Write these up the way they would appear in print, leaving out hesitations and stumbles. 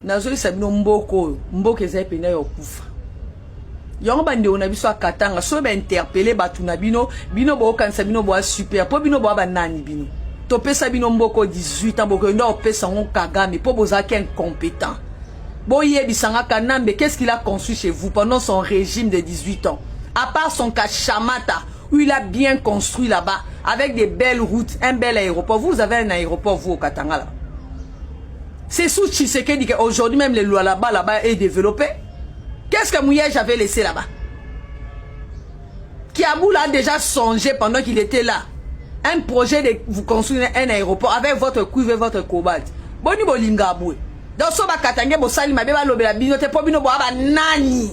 Nazo sabino mboko eza pena yo kufa. Yongo bande on a biso akatanga so ba interpeller batu na bino bo kanisa bino bo super po bino bo ba nani bino. To pesa bino mboko 18 ans boko ndo pesa on Kagame po bozaki incompétent. Bo yebisanga Kanambe, qu'est-ce qu'il a construit chez vous pendant son régime de 18 ans? À part son Kachamata où il a bien construit là-bas avec des belles routes, un bel aéroport. Vous avez un aéroport vous au Katanga là. C'est sous Tshisekedi qu'aujourd'hui même les lois là-bas est développé. Qu'est-ce que Mouyej avait laissé là-bas? Kiabou a déjà songé pendant qu'il était là. Un projet de vous construire un aéroport avec votre cuivre et votre cobalt. Boni bolinga aboué. Dans ce Katanga, bo sali mabe ba lobela bino te po bino bo aba nani.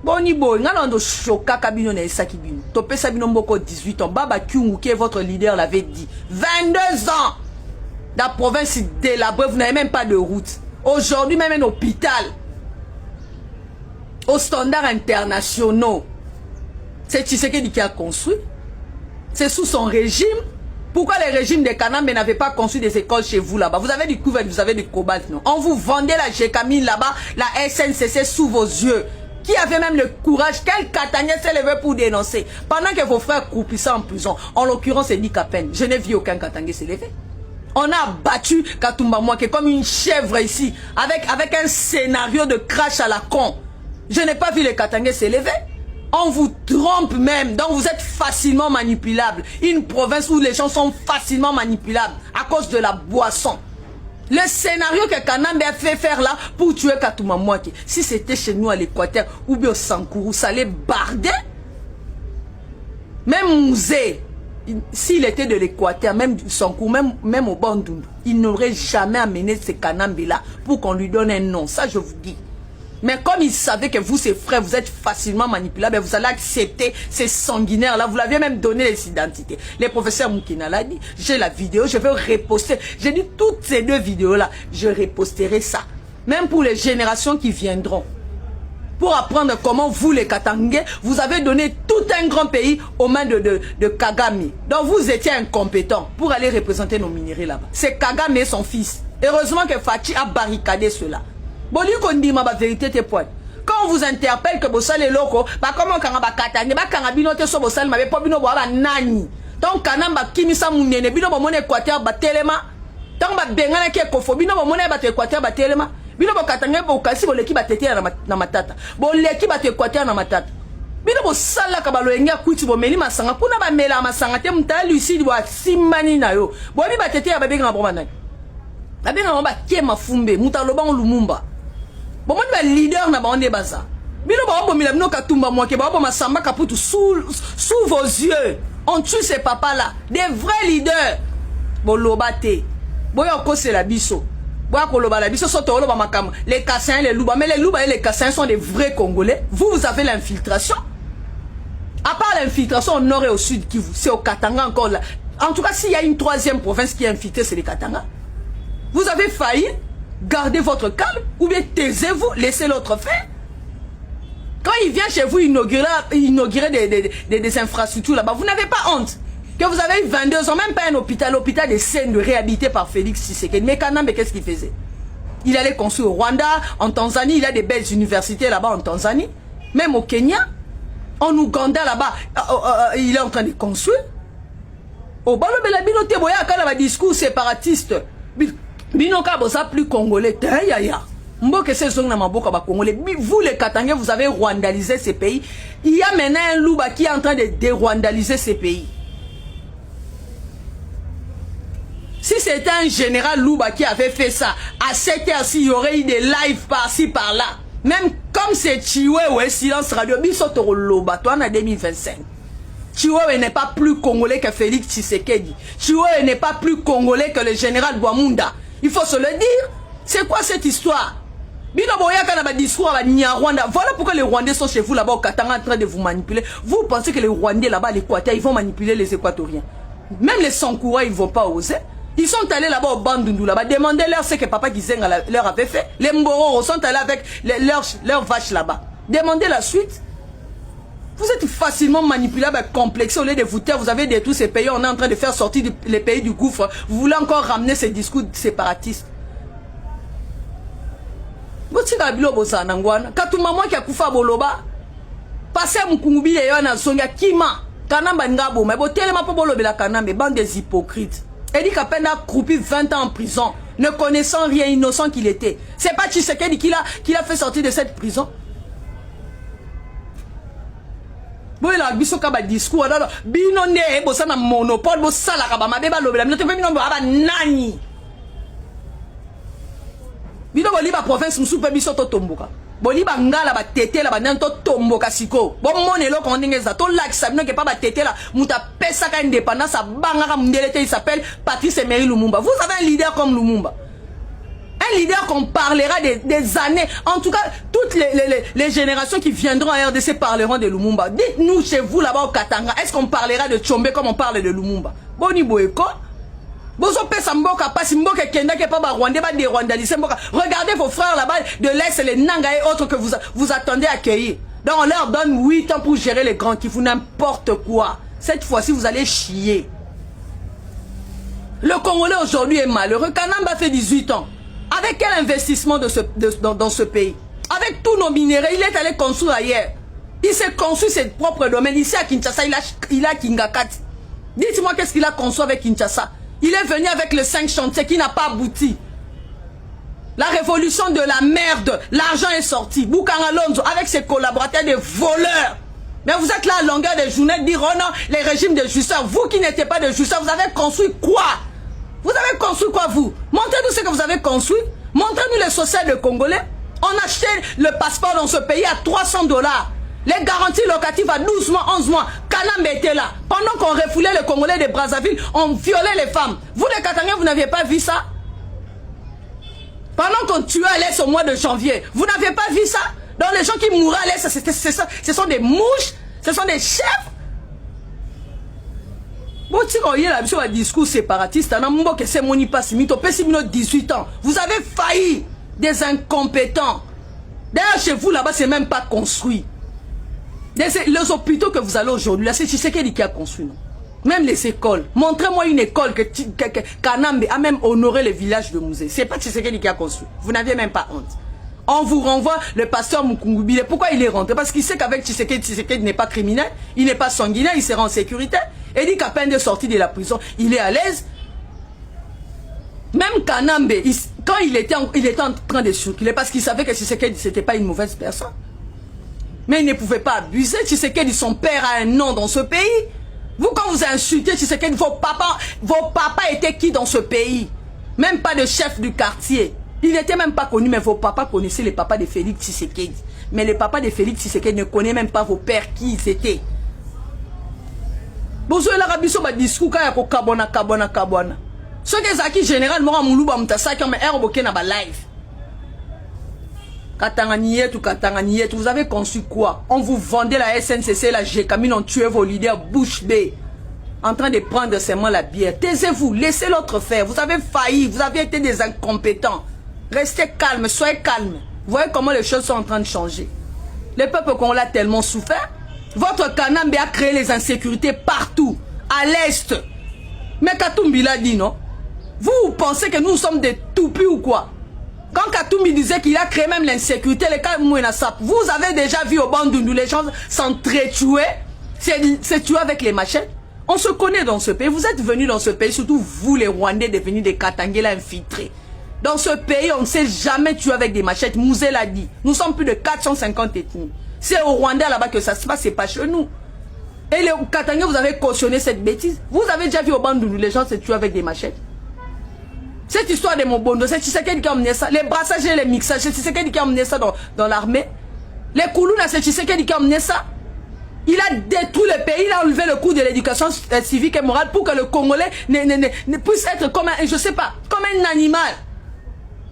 Boni boy, ngalondo choka kabino na esaki bino. Topé sabino mboko 18 ans. Baba Kyungu qui est votre leader l'avait dit. 22 ans. La province délabrée, vous n'avez même pas de route. Aujourd'hui, même un hôpital. Aux standards internationaux. C'est Tshisekedi qui a construit. C'est sous son régime. Pourquoi le régime de Kanambe n'avait pas construit des écoles chez vous là-bas? Vous avez du cuivre, vous avez du cobalt, non? On vous vendait la Gécamine là-bas, la SNCC sous vos yeux. Qui avait même le courage, quel Katangais s'est levé pour dénoncer? Pendant que vos frères croupissaient en prison. En l'occurrence, c'est Nick Apen. Je n'ai vu aucun Katangais s'est levé. On a battu Katumba Mouaké comme une chèvre ici, avec un scénario de crash à la con. Je n'ai pas vu les Katangais s'élever. On vous trompe même, donc vous êtes facilement manipulable. Une province où les gens sont facilement manipulables à cause de la boisson. Le scénario que Kanambe a fait faire là pour tuer Katumba Mouaké, si c'était chez nous à l'Équateur ou bien au Sankourou, ça allait barder. Même Mouzé, s'il était de l'Équateur, même du Sankourou, même au Bandundu, il n'aurait jamais amené ce Kanambe là pour qu'on lui donne un nom. Ça, je vous dis. Mais comme il savait que vous, ses frères, vous êtes facilement manipulables, vous allez accepter ces sanguinaires-là. Vous l'aviez même donné les identités. Le professeur Moukina l'a dit. J'ai la vidéo, je vais reposter. J'ai dit toutes ces deux vidéos-là, je reposterai ça. Même pour les générations qui viendront. Pour apprendre comment vous, les Katangais, vous avez donné tout un grand pays aux mains de Kagame. Donc vous étiez incompétents pour aller représenter nos minéraux là-bas. C'est Kagame et son fils. Heureusement que Fachi a barricadé cela. Boli kondi ma vérité te point. Quand on vous interpelle que bossal est loco, bah comment kanga ba katanga, ba kanga bino te so bossal ma be po bino bo ba nani. Donc kanamba kimisa munene bino bo mone Équateur ba telema. Donc ba bengana ke kofo bino bo mone ba Équateur ba telema. Bino bo katanga bo kasi bo leki ba tete na matata. Bo leki ba Équateur na matata. Bino bo sala ka ba loenga kwiti bo meli masanga kuna ba mela masanga te mta lucide bo simani na yo. Bo bi ba tete ya ba benga bo banani. Ba benga ba kema fumbe mutaloba Lumumba. Bon, moi, je suis leader na bande baza. Bino ba bomila bino Katumba Mouaké ba boma samba kaputu sous vos yeux. On tue ces papas là, des vrais leaders. Bon lobate. Boyo ko c'est la biso. Boyo ko loba la biso soto loba makam. Les Kassins, les Louba, mais les Louba et les Kassins sont des vrais Congolais. Vous avez l'infiltration. À part l'infiltration au nord et au sud Kivu, c'est au Katanga encore là. En tout cas, s'il y a une troisième province qui est infiltrée, c'est les Katanga. Vous avez failli. Gardez votre calme ou bien taisez-vous, laissez l'autre faire. Quand il vient chez vous inaugurer des infrastructures là-bas, vous n'avez pas honte. Que vous avez eu 22 ans, même pas un hôpital, l'hôpital des Seines de réhabilité par Félix Tshisekedi. Mais Kanambe, qu'est-ce qu'il faisait? Il allait construire au Rwanda, en Tanzanie, il a des belles universités là-bas en Tanzanie. Même au Kenya, en Ouganda là-bas, il est en train de construire. Au Balo Belabinote Boya, quand il y a un discours séparatiste, Binoka bosa plus congolais, ya. Mboke se zong na maboka ba congolais. Vous les Katangais, vous avez rwandalisé ces pays. Il y a maintenant un louba qui est en train de dérwandaliser ces pays. Si c'était un général louba qui avait fait ça, à cette heure-ci, il y aurait eu des lives par-ci, par-là. Même comme c'est Chiwewe, silence radio, bisotoro loba, toi en 2025. Chiwewe n'est pas plus congolais que Félix Tshisekedi. Chiwewe n'est pas plus congolais que le général Bouamounda. Il faut se le dire. C'est quoi cette histoire? Voilà pourquoi les Rwandais sont chez vous là-bas au Katanga en train de vous manipuler. Vous pensez que les Rwandais là-bas à l'Équateur, ils vont manipuler les Équatoriens. Même les Sankoura, ils ne vont pas oser. Ils sont allés là-bas au Bandundu là-bas. Demandez-leur ce que Papa Gizenga leur avait fait. Les Mboro sont allés avec leurs vaches là-bas. Demandez la suite. Vous êtes facilement manipulable, complexé. Au lieu de vous taire, vous avez détruit ces pays. On est en train de faire sortir les pays du gouffre. Vous voulez encore ramener ces discours séparatistes. botika bilo bosa nangwana katuma moi ki akufa boloba passer mukungubile yo na songa kima kanamba ngabo mais botelema po bolobela kanambe bande des hypocrites. Edi Kapenda croupi 20 ans en prison ne connaissant rien, innocent qu'il était. C'est pas Tshisekedi qui l'a fait sortir de cette prison. Bon il a biso ka ba discours alors bino ne bosa na monopole bo sala ka ba mabe ba lobela mino te bino ba nani. Bino boli ba province musu pe biso to tomboka. Boli ba ngala ba tete la ba nanto tomboka siko. Bon monelo ko ndingeza to lakisa bino ke pa ba tete la muta pesa ka indépendance banga ka mundelete il s'appelle Patrice Emery Lumumba. Vous avez un leader comme Lumumba. Un leader qu'on parlera des années. En tout cas, toutes les générations qui viendront à RDC parleront de Lumumba. Dites-nous chez vous là-bas au Katanga, est-ce qu'on parlera de Tchombe comme on parle de Lumumba? Boni Boeko. Bozo pesa mboka pasi mboka kenda ke pa ba Rwandais ba des Rwandais mboka. Regardez vos frères là-bas de l'Est, les Nanga et autres que vous attendez accueillir. Donc on leur donne 8 ans pour gérer les grands qui font n'importe quoi. Cette fois-ci, vous allez chier. Le Congolais aujourd'hui est malheureux. Kanamba fait 18 ans. Avec quel investissement dans ce pays? Avec tous nos minéraux, il est allé construire ailleurs. Il s'est construit ses propres domaines. Ici à Kinshasa, il a Kingakat. Dites-moi qu'est-ce qu'il a construit avec Kinshasa. Il est venu avec le 5 chantiers qui n'a pas abouti. La révolution de la merde. L'argent est sorti. Boukanga Lonzo avec ses collaborateurs des voleurs. Mais vous êtes là à longueur de journée dire oh non, les régimes de justeurs. Vous qui n'étiez pas de justeurs, vous avez construit quoi? Vous avez construit quoi vous? Montrez-nous ce que vous avez construit. Montrez-nous les social de Congolais. On achetait le passeport dans ce pays à 300 $. Les garanties locatives à 12 mois, 11 mois. Kanambe était là. Pendant qu'on refoulait les Congolais de Brazzaville, on violait les femmes. Vous les Katangais, vous n'aviez pas vu ça? Pendant qu'on tuait à l'Est au mois de janvier, vous n'aviez pas vu ça? Donc les gens qui mouraient à l'Est, ce sont des mouches, ce sont des chefs. Bon, si on y a un discours séparatiste, on a que c'est mon 18 ans. Vous avez failli des incompétents. D'ailleurs, chez vous, là-bas, c'est même pas construit. Les hôpitaux que vous allez aujourd'hui, là, c'est Tshisekedi qui a construit. Non? Même les écoles. Montrez-moi une école que Kanambe a même honoré le village de Musée. C'est pas Tshisekedi qui a construit. Vous n'aviez même pas honte. On vous renvoie le pasteur Mukungubile. Pourquoi il est rentré? Parce qu'il sait qu'avec Tshisekedi n'est pas criminel, il n'est pas sanguinaire, il sera en sécurité. Et dit qu'à peine de sortie de la prison, il est à l'aise. Même Kanambe, quand il était en train de circuler, parce qu'il savait que Tshisekedi, c'était pas une mauvaise personne. Mais il ne pouvait pas abuser. Tshisekedi, son père a un nom dans ce pays. Vous, quand vous insultez Tshisekedi, vos papas étaient qui dans ce pays? Même pas de chef du quartier. Il n'était même pas connu, mais vos papas connaissaient les papas de Félix Tshisekedi. Mais les papas de Félix Tshisekedi ne connaissaient même pas vos pères qui ils étaient. Bonjour, la rabisso ba discours kaya ko kabona. Ce que zaki général mora muluba mutasa qui me air boké na ba live. Katangani, vous avez conçu quoi? On vous vendait la SNCC, la GKMIN, on tuait vos leaders bouche bée. En train de prendre seulement la bière. Taisez-vous, laissez l'autre faire. Vous avez failli, vous avez été des incompétents. Restez calme, soyez calme. Vous voyez comment les choses sont en train de changer. Le peuple qu'on l'a tellement souffert. Votre Kanambe a créé les insécurités partout, à l'Est. Mais Katumbi l'a dit, non? Vous pensez que nous sommes des toupis ou quoi? Quand Katumbi disait qu'il a créé même l'insécurité, les cas Mouenasap, vous avez déjà vu au Bandundu, les gens s'entretuaient, c'est tuer avec les machettes. On se connaît dans ce pays. Vous êtes venus dans ce pays, surtout vous les Rwandais devenus des Katangela infiltrés. Dans ce pays, on ne sait jamais tuer avec des machettes. Mouzé l'a dit. Nous sommes plus de 450 ethnies. C'est au Rwanda là-bas que ça se passe, c'est pas chez nous. Et les Katangais, vous avez cautionné cette bêtise. Vous avez déjà vu au Bandundu, les gens se tuent avec des machettes. Cette histoire de Mobondo, c'est Tshisekedi qui a emmené ça. Les brassages et les mixages, c'est Tshisekedi qui a emmené ça dans l'armée. Les Koulouna, c'est Tshisekedi qui a emmené ça. Il a détruit le pays, il a enlevé le coût de l'éducation civique et morale pour que le Congolais ne puisse être comme un, je sais pas, comme un animal.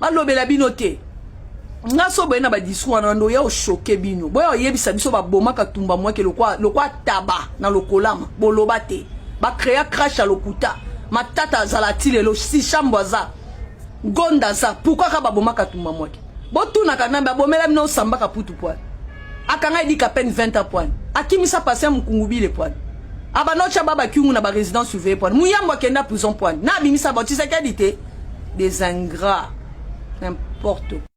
Malobe la binoté. Nga so boyena ba discours ando ya o choquer bino. Boya yebisa biso ba boma katumba moi ke le quoi taba na lokolama boloba te. Ba créer crash à lokuta. Matata zalati lelo si chamboza. Gonda za. Pourquoi ka ba boma katumba moi? Botuna kanamba bomela bino samba ka putu poil. Akanga dit qu'à peine 20 à poil. Akimisa passé mukungubi les poils. Abanocha baba kiungu na ba résidence surveillée poil. Muyamba kenda prison poil. Na bimisa boti sekadité des ingrats. N'importe quoi.